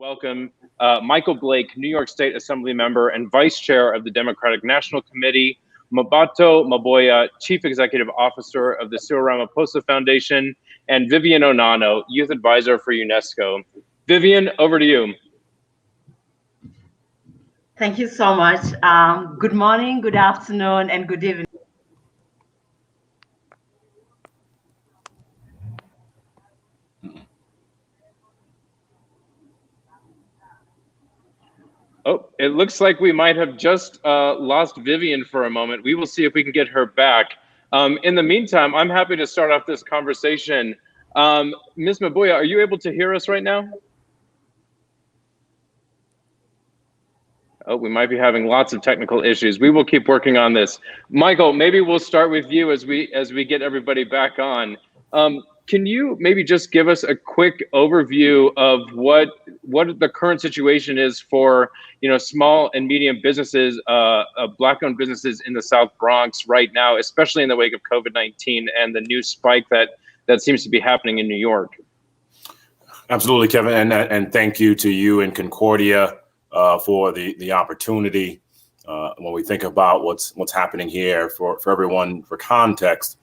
welcome Michael Blake, New York State Assembly member and Vice Chair of the Democratic National Committee, Mmabatho Maboya, Chief Executive Officer of the Cyril Ramaphosa Foundation, and Vivian Onano, Youth Advisor for UNESCO. Vivian, over to you. Thank you so much. Good morning, good afternoon, and good evening. Oh, it looks like we might have just lost Vivian for a moment. We will see if we can get her back. In the meantime, I'm happy to start off this conversation. Ms. Maboya, are you able to hear us right now? Oh, we might be having lots of technical issues. We will keep working on this. Michael, maybe we'll start with you as we get everybody back on. Can you maybe just give us a quick overview of what the current situation is for small and medium businesses, Black-owned businesses in the South Bronx right now, especially in the wake of COVID-19 and the new spike that seems to be happening in New York? Absolutely, Kevin, and thank you to you and Concordia for the opportunity. When we think about what's happening here, for everyone, for context,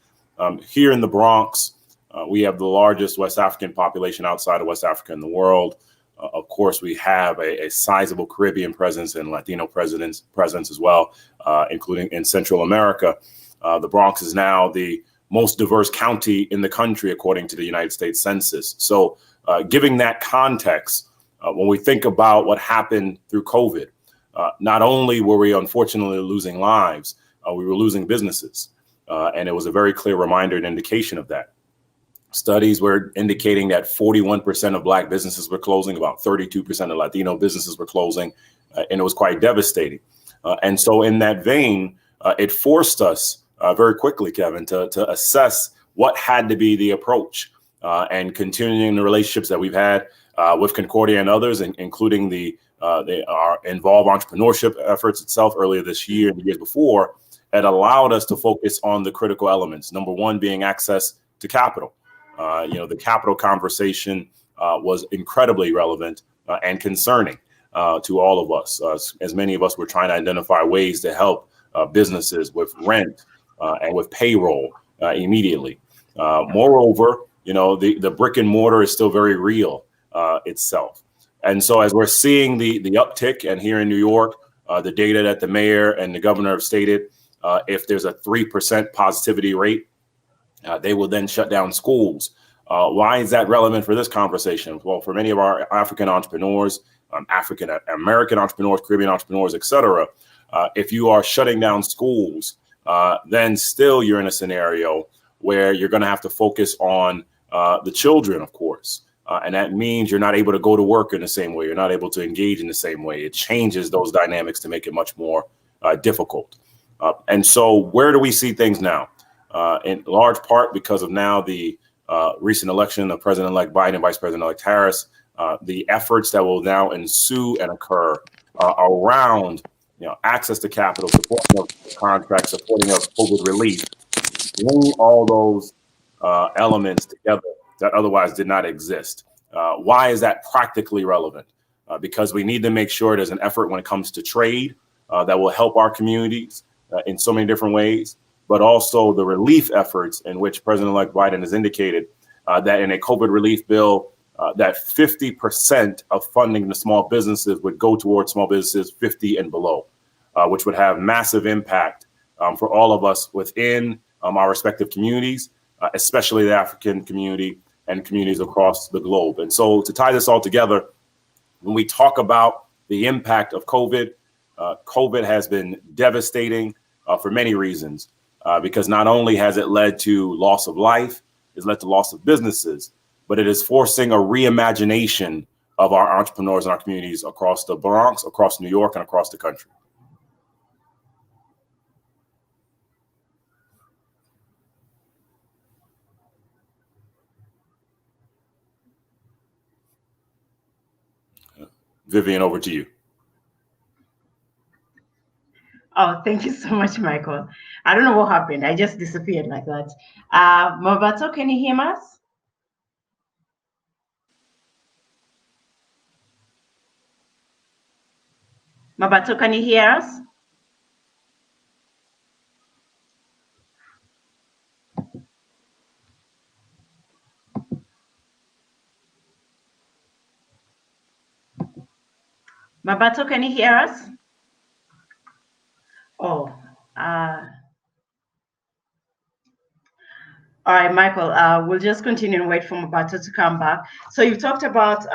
here in the Bronx, we have the largest West African population outside of West Africa in the world. Of course, we have a sizable Caribbean presence and Latino presence as well, including in Central America. The Bronx is now the most diverse county in the country, according to the United States Census. So giving that context, when we think about what happened through COVID, not only were we unfortunately losing lives, we were losing businesses. And it was a very clear reminder and indication of that. Studies were indicating that 41% of Black businesses were closing, about 32% of Latino businesses were closing, and it was quite devastating. And so in that vein, it forced us very quickly, Kevin, to assess what had to be the approach, and continuing the relationships that we've had with Concordia and others, including our involved entrepreneurship efforts itself earlier this year and the years before, it allowed us to focus on the critical elements. Number one being access to capital. The capital conversation was incredibly relevant and concerning to all of us, as many of us were trying to identify ways to help businesses with rent and with payroll immediately. Moreover, the brick and mortar is still very real itself. And so as we're seeing the uptick, and here in New York, the data that the mayor and the governor have stated, if there's a 3% positivity rate, they will then shut down schools. Why is that relevant for this conversation? Well, for many of our African entrepreneurs, African American entrepreneurs, Caribbean entrepreneurs, et cetera, if you are shutting down schools, then still you're in a scenario where you're going to have to focus on the children, of course. And that means you're not able to go to work in the same way. You're not able to engage in the same way. It changes those dynamics to make it much more difficult. And so where do we see things now? In large part because of now the recent election of President-elect Biden, Vice President-elect Harris, the efforts that will now ensue and occur around access to capital, supporting of contracts, supporting of COVID relief, bring all those elements together that otherwise did not exist. Why is that practically relevant? Because we need to make sure there's an effort when it comes to trade that will help our communities in so many different ways, but also the relief efforts in which President-elect Biden has indicated that in a COVID relief bill, that 50% of funding to small businesses would go towards small businesses 50 and below, which would have massive impact for all of us within our respective communities, especially the African community and communities across the globe. And so to tie this all together, when we talk about the impact of COVID, COVID has been devastating for many reasons, because not only has it led to loss of life, it's led to loss of businesses, but it is forcing a reimagination of our entrepreneurs and our communities across the Bronx, across New York, and across the country. Vivian, over to you. Oh, thank you so much, Michael. I don't know what happened. I just disappeared like that. Mmabatho, can you hear us? Mmabatho, can you hear us? Mmabatho, can you hear us? Oh, all right, Michael, we'll just continue and wait for Mmabatho to come back. So you talked about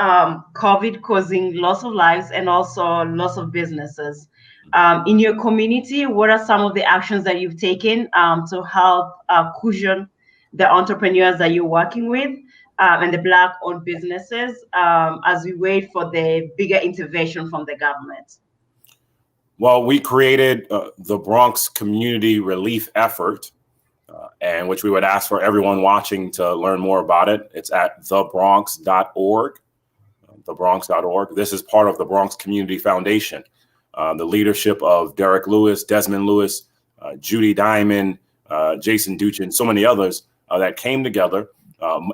COVID causing loss of lives and also loss of businesses. In your community, what are some of the actions that you've taken to help cushion the entrepreneurs that you're working with and the Black-owned businesses as we wait for the bigger intervention from the government? Well, we created the Bronx Community Relief Effort, and which we would ask for everyone watching to learn more about it. It's at thebronx.org, thebronx.org. This is part of the Bronx Community Foundation, the leadership of Derek Lewis, Desmond Lewis, Judy Diamond, Jason Duchin, so many others that came together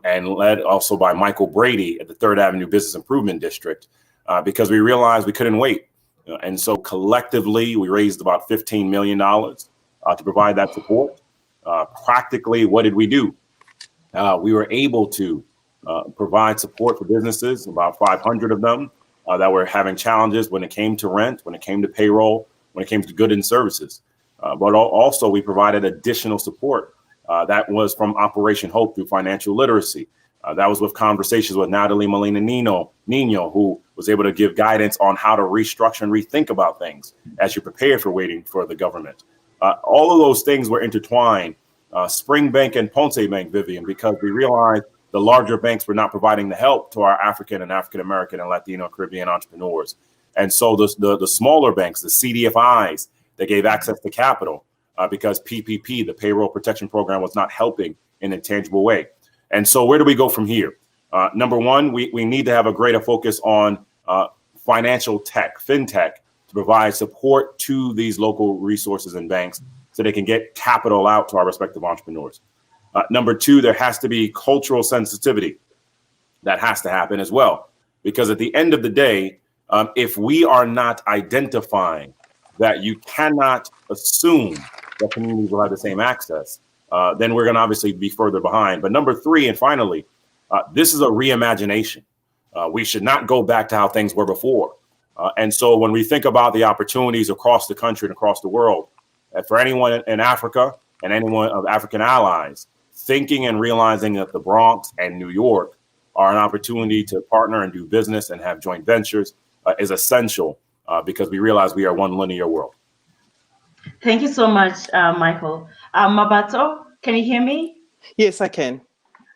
and led also by Michael Brady at the 3rd Avenue Business Improvement District, because we realized we couldn't wait. And so collectively, we raised about $15 million to provide that support. Practically, what did we do? We were able to provide support for businesses, about 500 of them that were having challenges when it came to rent, when it came to payroll, when it came to goods and services. But also, we provided additional support that was from Operation Hope through financial literacy. That was with conversations with Natalie Molina Nino, who was able to give guidance on how to restructure and rethink about things as you prepare for waiting for the government. All of those things were intertwined, Spring Bank and Ponce Bank, Vivian, because we realized the larger banks were not providing the help to our African and African-American and Latino Caribbean entrepreneurs. And so the smaller banks, the CDFIs, they gave access to capital because PPP, the Payroll Protection Program, was not helping in a tangible way. And so where do we go from here? Number one, we need to have a greater focus on financial tech, fintech, to provide support to these local resources and banks so they can get capital out to our respective entrepreneurs. Number two, there has to be cultural sensitivity. That has to happen as well, because at the end of the day, if we are not identifying that you cannot assume that communities will have the same access, then we're going to obviously be further behind. But number three, and finally, this is a reimagination. We should not go back to how things were before. And so when we think about the opportunities across the country and across the world, for anyone in Africa and anyone of African allies, thinking and realizing that the Bronx and New York are an opportunity to partner and do business and have joint ventures is essential because we realize we are one linear world. Thank you so much, Michael. Mmabatho, can you hear me? Yes, I can.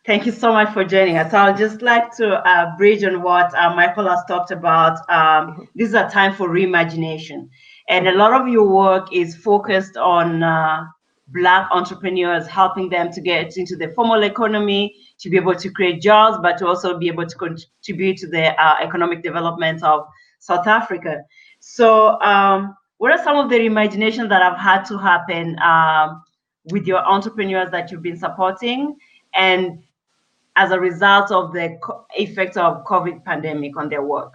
Thank you so much for joining us. I'd just like to bridge on what Michael has talked about. This is a time for reimagination. And a lot of your work is focused on Black entrepreneurs, helping them to get into the formal economy, to be able to create jobs, but to also be able to contribute to the economic development of South Africa. So what are some of the reimagination that have had to happen with your entrepreneurs that you've been supporting, and as a result of the effects of COVID pandemic on their work?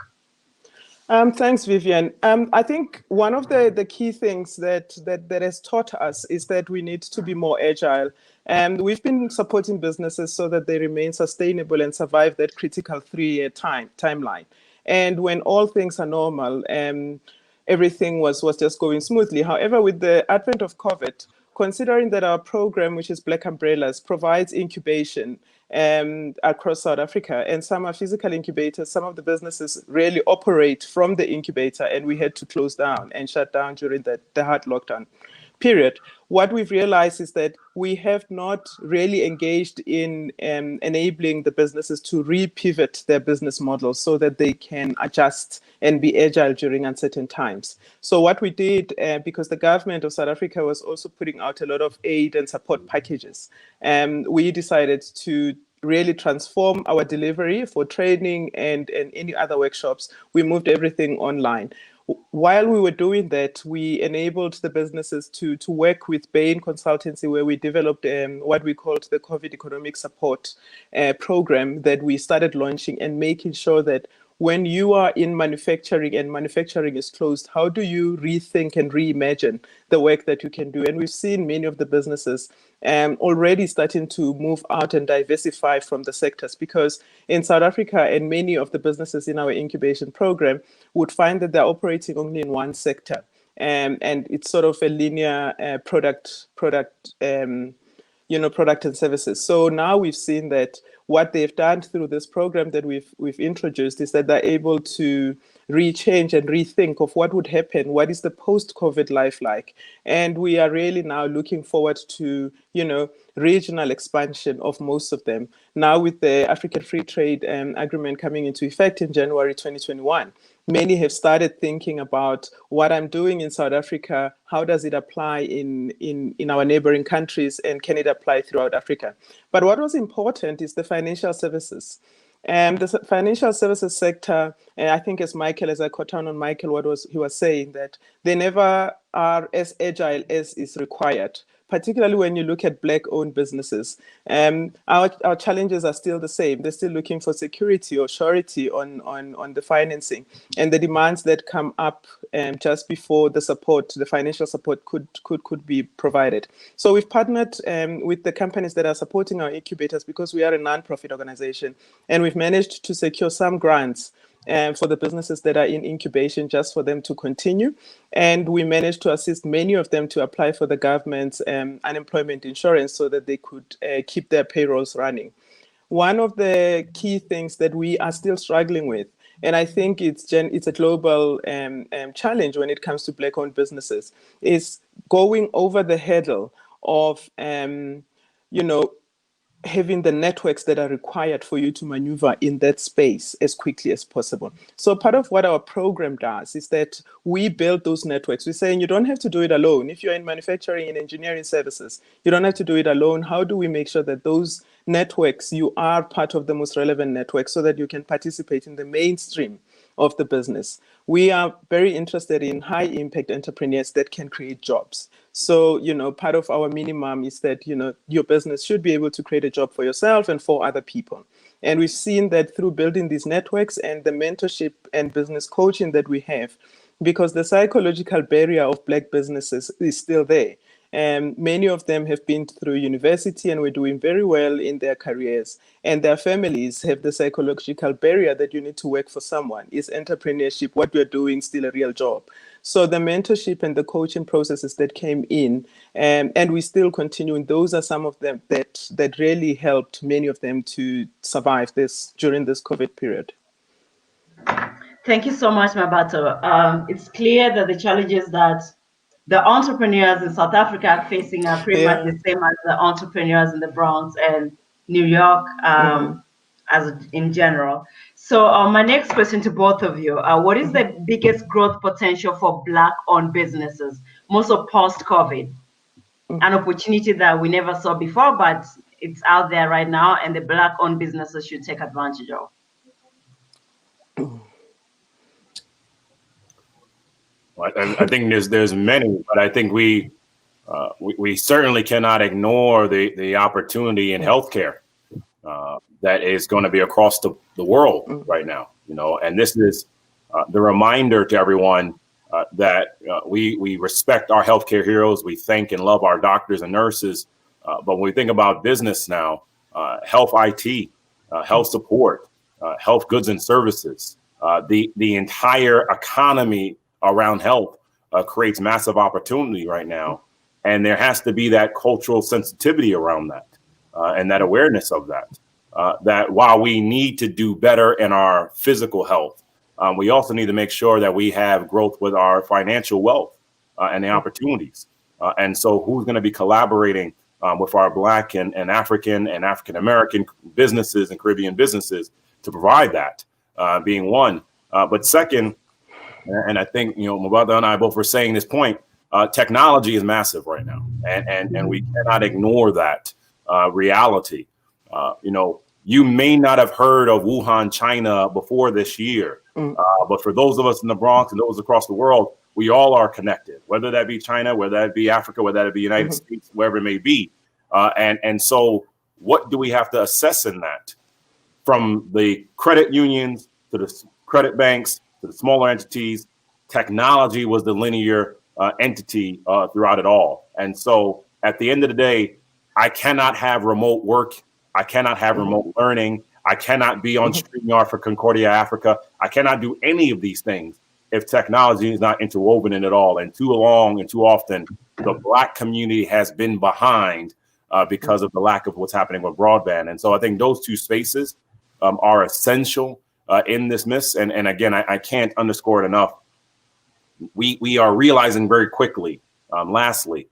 Thanks, Vivian. I think one of the key things that has taught us is that we need to be more agile. And we've been supporting businesses so that they remain sustainable and survive that critical 3-year timeline. And when all things are normal, everything was just going smoothly. However, with the advent of COVID, considering that our program, which is Black Umbrellas, provides incubation across South Africa, and some are physical incubators, some of the businesses really operate from the incubator, and we had to close down and shut down during the hard lockdown period. What we've realized is that we have not really engaged in enabling the businesses to re-pivot their business models so that they can adjust and be agile during uncertain times. So what we did, because the government of South Africa was also putting out a lot of aid and support packages, we decided to really transform our delivery for training and any other workshops. We moved everything online. While we were doing that, we enabled the businesses to work with Bain Consultancy, where we developed what we called the COVID Economic Support Program that we started launching and making sure that when you are in manufacturing and manufacturing is closed, how do you rethink and reimagine the work that you can do? And we've seen many of the businesses already starting to move out and diversify from the sectors, because in South Africa and many of the businesses in our incubation program would find that they're operating only in one sector. And it's sort of a linear product product and services. So now we've seen that what they've done through this program that we've introduced is that they're able to rechange and rethink of what would happen, what is the post-COVID life like. And we are really now looking forward to, regional expansion of most of them. Now with the African Free Trade Agreement coming into effect in January 2021, many have started thinking about what I'm doing in South Africa, how does it apply in our neighboring countries, and can it apply throughout Africa? But what was important is the financial services. The financial services sector, and I think as I caught on Michael, he was saying that they never are as agile as is required, particularly when you look at Black-owned businesses. Our challenges are still the same. They're still looking for security or surety on the financing, and the demands that come up just before the financial support could be provided. So we've partnered with the companies that are supporting our incubators, because we are a non-profit organization, and we've managed to secure some grants for the businesses that are in incubation, just for them to continue. And we managed to assist many of them to apply for the government's unemployment insurance so that they could keep their payrolls running. One of the key things that we are still struggling with, and I think it's a global challenge when it comes to Black-owned businesses, is going over the hurdle of, having the networks that are required for you to maneuver in that space as quickly as possible. So part of what our program does is that we build those networks. We're saying you don't have to do it alone. If you're in manufacturing and engineering services, you don't have to do it alone. How do we make sure that those networks, you are part of the most relevant network so that you can participate in the mainstream of the business? We are very interested in high impact entrepreneurs that can create jobs. So, part of our minimum is that, your business should be able to create a job for yourself and for other people. And we've seen that through building these networks and the mentorship and business coaching that we have, because the psychological barrier of Black businesses is still there. And many of them have been through university and were doing very well in their careers. And their families have the psychological barrier that you need to work for someone. Is entrepreneurship, what we're doing, still a real job? So the mentorship and the coaching processes that came in, and we still continuing, those are some of them that really helped many of them to survive during this COVID period. Thank you so much, Mmabatho. It's clear that the challenges that the entrepreneurs in South Africa are facing are pretty much the same as the entrepreneurs in the Bronx and New York, as in general. So my next question to both of you, what is the biggest growth potential for Black-owned businesses, most of post-COVID? An opportunity that we never saw before, but it's out there right now, and the Black-owned businesses should take advantage of. I think there's many, but I think we certainly cannot ignore the opportunity in healthcare that is going to be across the world right now. And this is the reminder to everyone that we respect our healthcare heroes. We thank and love our doctors and nurses. But when we think about business now, health IT, health support, health goods and services, the entire economy around health creates massive opportunity right now. And there has to be that cultural sensitivity around that and that awareness of that, that while we need to do better in our physical health, we also need to make sure that we have growth with our financial wealth and the opportunities. And so who's going to be collaborating with our Black and African-American businesses and Caribbean businesses to provide that, being one. But second, and I think, Mmabatho and I both were saying this point, technology is massive right now, and we cannot ignore that reality. You may not have heard of Wuhan, China before this year, but for those of us in the Bronx and those across the world, we all are connected, whether that be China, whether that be Africa, whether that be United States, wherever it may be. And so what do we have to assess in that? From the credit unions to the credit banks to the smaller entities. Technology was the linear entity throughout it all. And so at the end of the day, I cannot have remote work. I cannot have remote learning. I cannot be on StreamYard for Concordia Africa. I cannot do any of these things if technology is not interwoven in it all. And too long and too often, the Black community has been behind because of the lack of what's happening with broadband. And so I think those two spaces are essential in this mess. And again, I can't underscore it enough. We are realizing very quickly, lastly,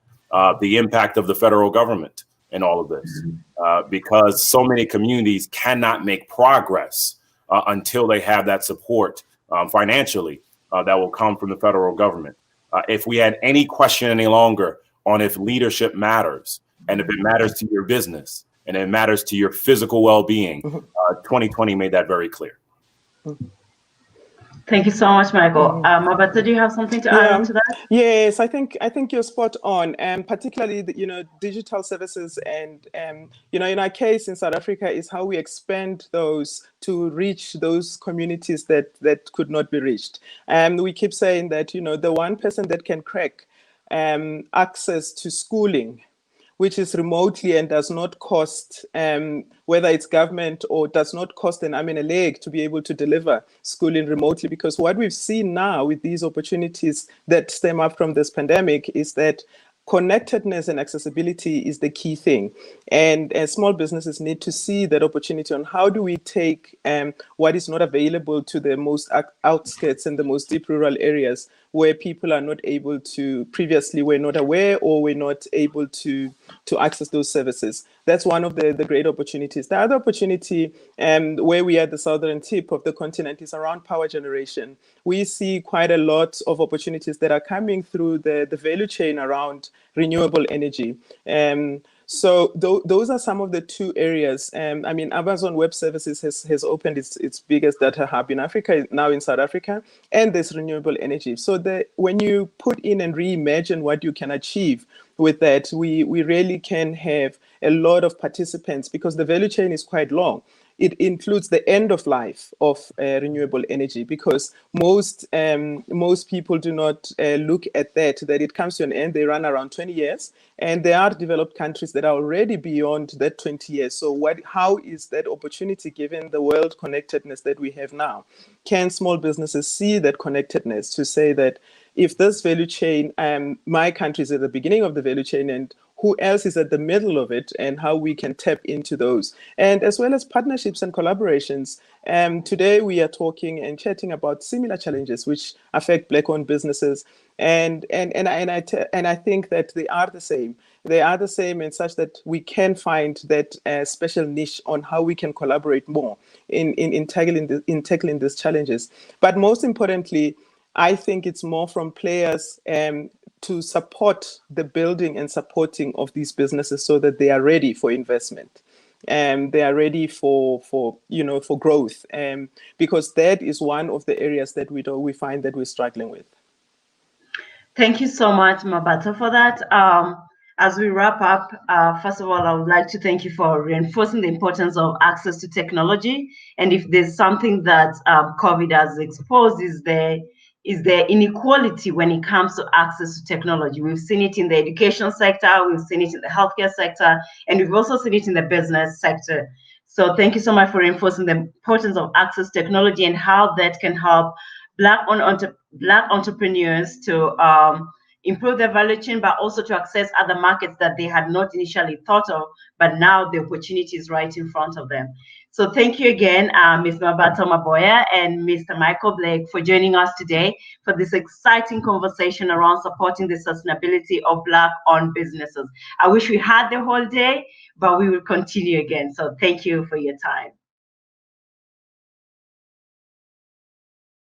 the impact of the federal government in all of this, because so many communities cannot make progress until they have that support financially that will come from the federal government. If we had any question any longer on if leadership matters, and if it matters to your business, and it matters to your physical well-being, 2020 made that very clear. Thank you so much, Michael. Mmabatho, do you have something to add on to that? Yes, I think you're spot on, and particularly digital services, and in our case in South Africa is how we expand those to reach those communities that could not be reached. And we keep saying that the one person that can crack access to schooling, which is remotely and does not cost, whether it's government or does not cost an arm and a leg to be able to deliver schooling remotely. Because what we've seen now with these opportunities that stem up from this pandemic is that connectedness and accessibility is the key thing. And small businesses need to see that opportunity on how do we take what is not available to the most outskirts and the most deep rural areas where people are not able to, previously were not aware or were not able to access those services. That's one of the great opportunities. The other opportunity where we are at the southern tip of the continent is around power generation. We see quite a lot of opportunities that are coming through the value chain around renewable energy. So those are some of the two areas. Amazon Web Services has opened its biggest data hub in Africa, now in South Africa, and there's renewable energy. So when you put in and reimagine what you can achieve with that, we really can have a lot of participants because the value chain is quite long. It includes the end of life of renewable energy because most people do not look at that it comes to an end. They run around 20 years, and there are developed countries that are already beyond that 20 years. So how is that opportunity given the world connectedness that we have now? Can small businesses see that connectedness to say that if this value chain, my country is at the beginning of the value chain, and who else is at the middle of it, and how we can tap into those, and as well as partnerships and collaborations. Today we are talking and chatting about similar challenges which affect Black-owned businesses, and I think that they are the same. They are the same in such that we can find that special niche on how we can collaborate more in tackling these challenges. But most importantly, I think it's more from players to support the building and supporting of these businesses so that they are ready for investment and they are ready for growth. Because that is one of the areas that we find that we're struggling with. Thank you so much, Mmabatho, for that. As we wrap up, first of all, I would like to thank you for reinforcing the importance of access to technology. And if there's something that COVID has exposed is the inequality when it comes to access to technology. We've seen it in the education sector, we've seen it in the healthcare sector, and we've also seen it in the business sector. So thank you so much for reinforcing the importance of access to technology and how that can help Black entrepreneurs to improve their value chain, but also to access other markets that they had not initially thought of, but now the opportunity is right in front of them. So thank you again, Ms. Mmabatho Maboya and Mr. Michael Blake for joining us today for this exciting conversation around supporting the sustainability of Black-owned businesses. I wish we had the whole day, but we will continue again. So thank you for your time.